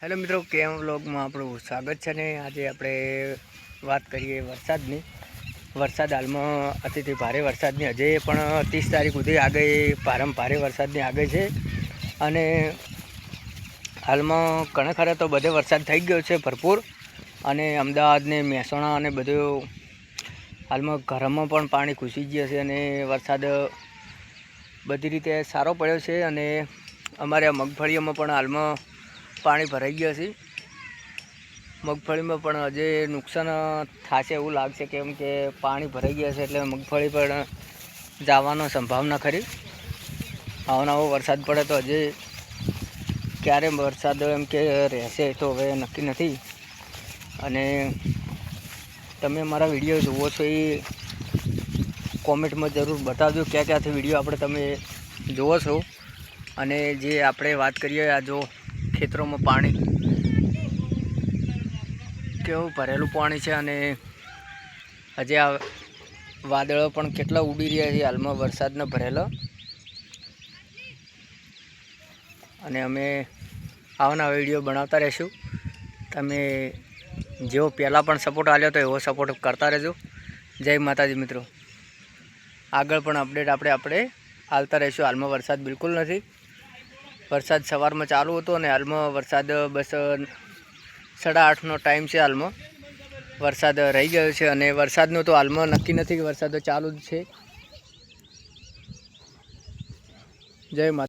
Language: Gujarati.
હેલો મિત્રો, કેમ વ્લોગમાં આપણું સ્વાગત છે ને આજે આપણે વાત કરીએ વરસાદની. વરસાદ હાલમાં અતિથી ભારે વરસાદની હજે પણ 30 તારીખ સુધી આગાહી ભારે વરસાદની આગાહી છે. અને હાલમાં ઘણા ખરા તો બધે વરસાદ થઈ ગયો છે ભરપૂર. અને અમદાવાદ ને મહેસાણા અને બધું હાલમાં ઘરમાં પણ પાણી ઘૂસી ગયા છે અને વરસાદ બધી રીતે સારો પડ્યો છે. અને અમારે મગફળીઓમાં પણ હાલમાં પાણી ભરાઈ ગયા છે. મગફળીમાં પણ હજે નુકસાન થશે એવું લાગશે, કેમ કે પાણી ભરાઈ ગયા છે એટલે મગફળી પણ જવાનો સંભાવના ખરી. આવો વરસાદ પડે તો હજે ક્યારે વરસાદ એમ કે રહેશે તો હવે નક્કી નથી. અને તમે મારા વિડીયો જુઓ છો એ કોમેન્ટમાં જરૂર બતાવજો ક્યાંથી વિડીયો આપણે તમે જુઓ છો. અને જે આપણે વાત કરીએ, આ જો ખેતરોમાં પાણી કેવું ભરેલું પાણી છે. અને હજી આ વાદળો પણ કેટલા ઉડી રહ્યા છે હાલમાં વરસાદના ભરેલા. અને અમે આવાના વિડીયો બનાવતા રહીશું. તમે જેવો પહેલાં પણ સપોર્ટ આપ્યો તો એવો સપોર્ટ કરતા રહેજો. જય માતાજી મિત્રો. આગળ પણ અપડેટ આપણે આલતા રહીશું. હાલમાં વરસાદ બિલકુલ નથી. વરસાદ સવારમાં ચાલુ હતો અને હાલમાં વરસાદ બસ 8:30નો ટાઈમ છે. હાલમાં વરસાદ રહી ગયો છે અને વરસાદનું તો હાલમાં નક્કી નથી કે વરસાદ ચાલુ જ છે. જય માતા.